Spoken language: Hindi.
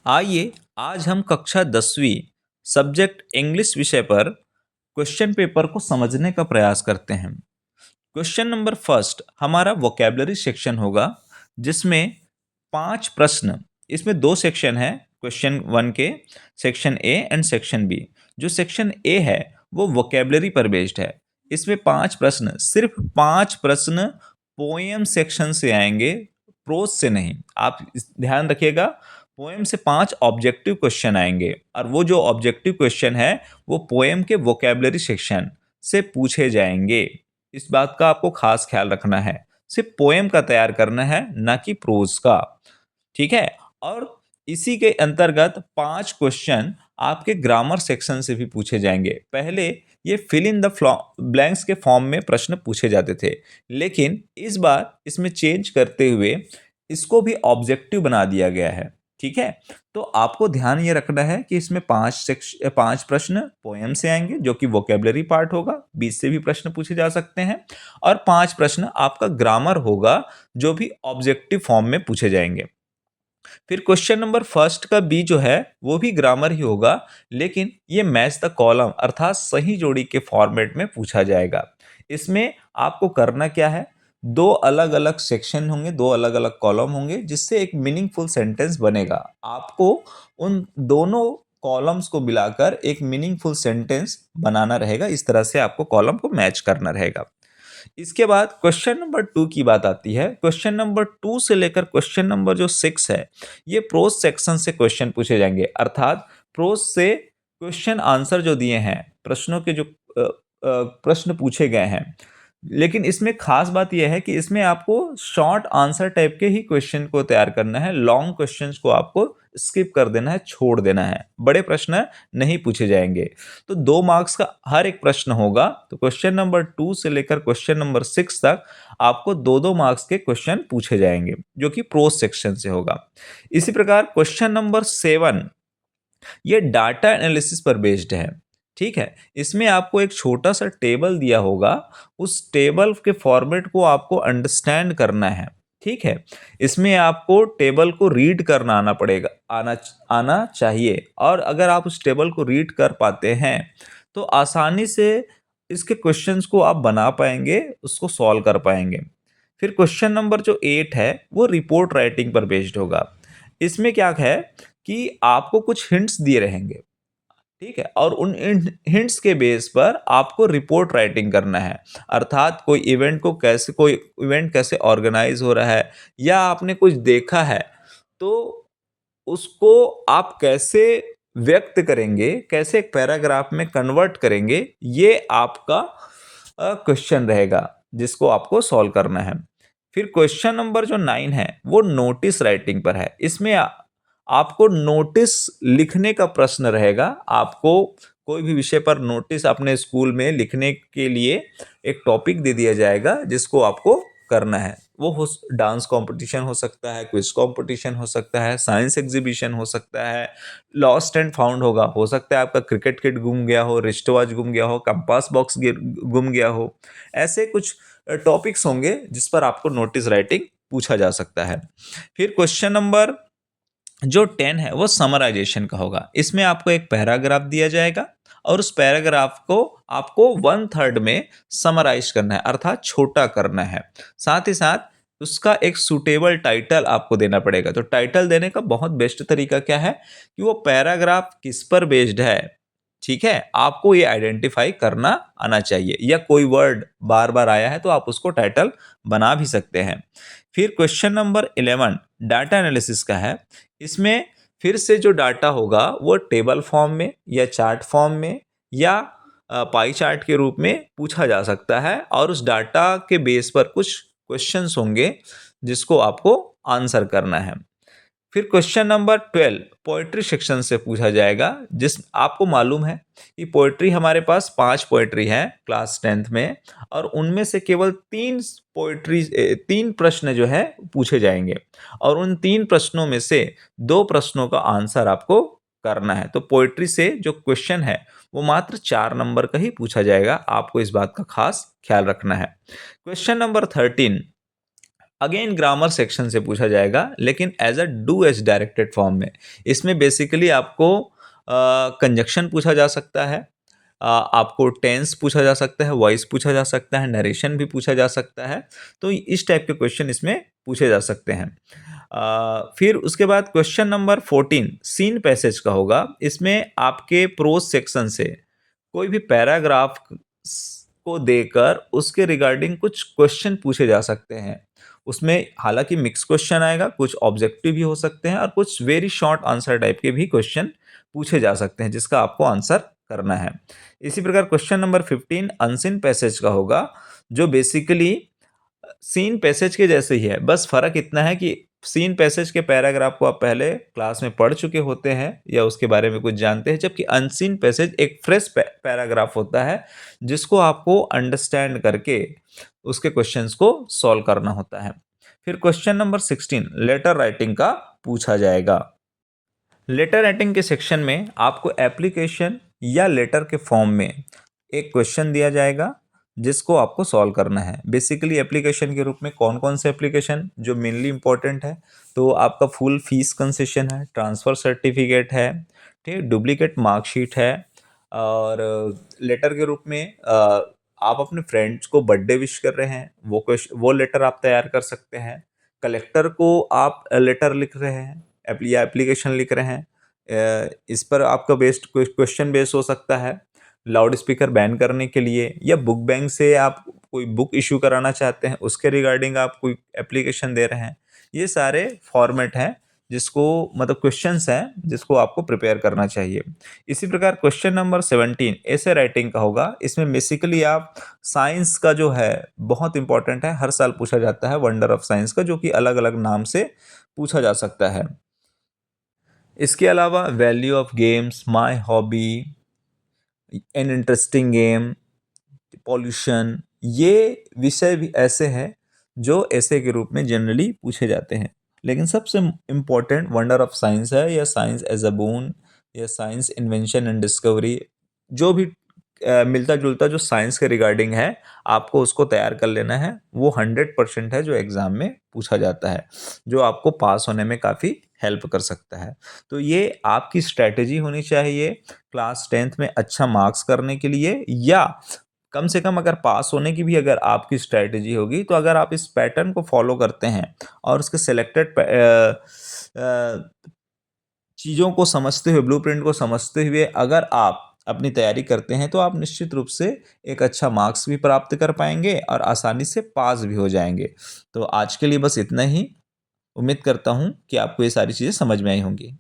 आइए आज हम कक्षा 10वीं सब्जेक्ट इंग्लिश विषय पर क्वेश्चन पेपर को समझने का प्रयास करते हैं। क्वेश्चन नंबर फर्स्ट हमारा वोकेबलरी सेक्शन होगा, जिसमें 5 प्रश्न। इसमें 2 सेक्शन है, क्वेश्चन 1 के, section A and section B. जो सेक्शन ए है वो वोकेबलरी पर बेस्ड है। इसमें 5 प्रश्न, सिर्फ 5 प्रश्न पोएम सेक्शन से आएंगे, प्रोज से नहीं। आप ध्यान रखिएगा, पोएम से 5 ऑब्जेक्टिव क्वेश्चन आएंगे और वो जो ऑब्जेक्टिव क्वेश्चन है वो पोएम के वोकेबलरी सेक्शन से पूछे जाएंगे। इस बात का आपको खास ख्याल रखना है, सिर्फ पोएम का तैयार करना है, ना कि प्रोज का। ठीक है। और इसी के अंतर्गत 5 क्वेश्चन आपके ग्रामर सेक्शन से भी पूछे जाएंगे। पहले ये फिल इन द ब्लैंक्स के फॉर्म में प्रश्न पूछे जाते थे, लेकिन इस बार इसमें चेंज करते हुए इसको भी ऑब्जेक्टिव बना दिया गया है। ठीक है। तो आपको ध्यान ये रखना है कि इसमें 5 प्रश्न पोएम से आएंगे, जो कि वोकेबलरी पार्ट होगा, 20 से भी प्रश्न पूछे जा सकते हैं। और 5 प्रश्न आपका ग्रामर होगा, जो भी ऑब्जेक्टिव फॉर्म में पूछे जाएंगे। फिर क्वेश्चन नंबर फर्स्ट का बी जो है वो भी ग्रामर ही होगा, लेकिन ये मैच द कॉलम अर्थात सही जोड़ी के फॉर्मेट में पूछा जाएगा। इसमें आपको करना क्या है, 2 अलग अलग सेक्शन होंगे, 2 अलग अलग कॉलम होंगे, जिससे एक मीनिंगफुल सेंटेंस बनेगा। आपको उन दोनों कॉलम्स को मिलाकर एक मीनिंगफुल सेंटेंस बनाना रहेगा। इस तरह से आपको कॉलम को मैच करना रहेगा। इसके बाद क्वेश्चन नंबर 2 की बात आती है। क्वेश्चन नंबर 2 से लेकर क्वेश्चन नंबर जो 6 है, ये प्रोज सेक्शन से क्वेश्चन पूछे जाएंगे, अर्थात प्रोज से क्वेश्चन आंसर जो दिए हैं, प्रश्नों के जो प्रश्न पूछे गए हैं। लेकिन इसमें खास बात यह है कि इसमें आपको शॉर्ट आंसर टाइप के ही क्वेश्चन को तैयार करना है। लॉन्ग क्वेश्चंस को आपको स्किप कर देना है, छोड़ देना है। बड़े प्रश्न नहीं पूछे जाएंगे। तो 2 मार्क्स का हर एक प्रश्न होगा। तो क्वेश्चन नंबर 2 से लेकर क्वेश्चन नंबर 6 तक आपको 2-2 मार्क्स के क्वेश्चन पूछे जाएंगे, जो कि प्रोज सेक्शन से होगा। इसी प्रकार क्वेश्चन नंबर 7 ये डाटा एनालिसिस पर बेस्ड है। ठीक है। इसमें आपको एक छोटा सा टेबल दिया होगा, उस टेबल के फॉर्मेट को आपको अंडरस्टैंड करना है। ठीक है। इसमें आपको टेबल को रीड करना आना पड़ेगा, आना चाहिए। और अगर आप उस टेबल को रीड कर पाते हैं तो आसानी से इसके क्वेश्चंस को आप बना पाएंगे, उसको सॉल्व कर पाएंगे। फिर क्वेश्चन नंबर जो 8 है वो रिपोर्ट राइटिंग पर बेस्ड होगा। इसमें क्या है कि आपको कुछ हिंट्स दिए रहेंगे। ठीक है। और उन हिंट्स के बेस पर आपको रिपोर्ट राइटिंग करना है, अर्थात कोई इवेंट कैसे ऑर्गेनाइज हो रहा है, या आपने कुछ देखा है तो उसको आप कैसे व्यक्त करेंगे, कैसे एक पैराग्राफ में कन्वर्ट करेंगे, ये आपका क्वेश्चन रहेगा, जिसको आपको सॉल्व करना है। फिर क्वेश्चन नंबर जो 9 है वो नोटिस राइटिंग पर है। इसमें आपको नोटिस लिखने का प्रश्न रहेगा। आपको कोई भी विषय पर नोटिस अपने स्कूल में लिखने के लिए एक टॉपिक दे दिया जाएगा, जिसको आपको करना है। वो डांस कंपटीशन हो सकता है, क्विज कंपटीशन हो सकता है, साइंस एग्जीबिशन हो सकता है, लॉस्ट एंड फाउंड होगा, हो सकता है आपका क्रिकेट किट गुम गया हो, रिस्ट वॉच गुम गया हो, कंपास बॉक्स गुम गया हो। ऐसे कुछ टॉपिक्स होंगे जिस पर आपको नोटिस राइटिंग पूछा जा सकता है। फिर क्वेश्चन नंबर जो 10 है वो समराइजेशन का होगा। इसमें आपको एक पैराग्राफ दिया जाएगा और उस पैराग्राफ को आपको 1/3 में समराइज करना है, अर्थात छोटा करना है। साथ ही साथ उसका एक सुटेबल टाइटल आपको देना पड़ेगा। तो टाइटल देने का बहुत बेस्ट तरीका क्या है कि वो पैराग्राफ किस पर बेस्ड है। ठीक है। आपको ये आइडेंटिफाई करना आना चाहिए, या कोई वर्ड बार बार आया है तो आप उसको टाइटल बना भी सकते हैं। फिर क्वेश्चन नंबर 11 डाटा एनालिसिस का है। इसमें फिर से जो डाटा होगा वो टेबल फॉर्म में, या चार्ट फॉर्म में, या पाई चार्ट के रूप में पूछा जा सकता है, और उस डाटा के बेस पर कुछ क्वेश्चंस होंगे जिसको आपको आंसर करना है। फिर क्वेश्चन नंबर 12 पोएट्री सेक्शन से पूछा जाएगा। जिस आपको मालूम है कि पोएट्री हमारे पास 5 पोएट्री है क्लास 10th में, और उनमें से केवल 3 प्रश्न जो है पूछे जाएंगे, और उन 3 प्रश्नों में से 2 प्रश्नों का आंसर आपको करना है। तो पोएट्री से जो क्वेश्चन है वो मात्र 4 नंबर का ही पूछा जाएगा। आपको इस बात का खास ख्याल रखना है। Question number 13 again grammar section से पूछा जाएगा, लेकिन as a do as directed form में। इसमें बेसिकली आपको कंजक्शन पूछा जा सकता है, आपको टेंस पूछा जा सकता है, वॉइस पूछा जा सकता है, नरेशन भी पूछा जा सकता है। तो इस टाइप के क्वेश्चन इसमें पूछे जा सकते हैं। फिर उसके बाद क्वेश्चन नंबर 14 सीन पैसेज का होगा। इसमें आपके प्रोज सेक्शन से कोई भी पैराग्राफ को देकर उसके रिगार्डिंग कुछ क्वेश्चन पूछे जा सकते हैं। उसमें हालांकि मिक्स क्वेश्चन आएगा, कुछ ऑब्जेक्टिव भी हो सकते हैं और कुछ वेरी शॉर्ट आंसर टाइप के भी क्वेश्चन पूछे जा सकते हैं, जिसका आपको आंसर करना है। इसी प्रकार क्वेश्चन नंबर 15 अनसीन पैसेज का होगा, जो बेसिकली सीन पैसेज के जैसे ही है, बस फर्क इतना है कि सीन पैसेज के पैराग्राफ को आप पहले क्लास में पढ़ चुके होते हैं या उसके बारे में कुछ जानते हैं, जबकि अनसीन पैसेज एक फ्रेश पैराग्राफ होता है जिसको आपको अंडरस्टैंड करके उसके क्वेश्चंस को सॉल्व करना होता है। फिर क्वेश्चन नंबर 16 लेटर राइटिंग का पूछा जाएगा। लेटर राइटिंग के सेक्शन में आपको एप्लीकेशन या लेटर के फॉर्म में एक क्वेश्चन दिया जाएगा जिसको आपको सॉल्व करना है। बेसिकली एप्लीकेशन के रूप में कौन कौन से एप्लीकेशन जो मेनली इंपॉर्टेंट है, तो आपका फुल फीस कंसेशन है, ट्रांसफ़र सर्टिफिकेट है, ठीक, डुप्लीकेट मार्कशीट है, और लेटर के रूप में आप अपने फ्रेंड्स को बर्थडे विश कर रहे हैं, वो लेटर आप तैयार कर सकते हैं। कलेक्टर को आप लेटर लिख रहे हैं या एप्लीकेशन लिख रहे हैं, इस पर आपका बेस्ड क्वेश्चन बेस हो सकता है। लाउड स्पीकर बैन करने के लिए, या बुक बैंक से आप कोई बुक इशू कराना चाहते हैं, उसके रिगार्डिंग आप कोई एप्लीकेशन दे रहे हैं। ये सारे फॉर्मेट हैं जिसको मतलब क्वेश्चंस हैं जिसको आपको प्रिपेयर करना चाहिए। इसी प्रकार क्वेश्चन नंबर 17 ऐसे राइटिंग का होगा। इसमें बेसिकली आप साइंस का जो है बहुत इंपॉर्टेंट है, हर साल पूछा जाता है वंडर ऑफ साइंस का, जो कि अलग अलग नाम से पूछा जा सकता है। इसके अलावा value of games, my hobby, an interesting game, pollution, ये विषय भी ऐसे हैं जो ऐसे के रूप में जनरली पूछे जाते हैं। लेकिन सबसे इम्पोर्टेंट वंडर ऑफ साइंस है, या साइंस एज अ बून, या साइंस इन्वेंशन एंड डिस्कवरी, जो भी मिलता जुलता जो साइंस के रिगार्डिंग है, आपको उसको तैयार कर लेना है। वो 100% है जो एग्जाम में पूछा जाता है, जो आपको पास होने में काफ़ी हेल्प कर सकता है। तो ये आपकी स्ट्रैटेजी होनी चाहिए क्लास 10th में अच्छा मार्क्स करने के लिए, या कम से कम अगर पास होने की भी अगर आपकी स्ट्रैटेजी होगी, तो अगर आप इस पैटर्न को फॉलो करते हैं और उसके सिलेक्टेड चीज़ों को समझते हुए, ब्लूप्रिंट को समझते हुए अगर आप अपनी तैयारी करते हैं, तो आप निश्चित रूप से एक अच्छा मार्क्स भी प्राप्त कर पाएंगे और आसानी से पास भी हो जाएंगे। तो आज के लिए बस इतना ही। उम्मीद करता हूँ कि आपको ये सारी चीज़ें समझ में आई होंगी।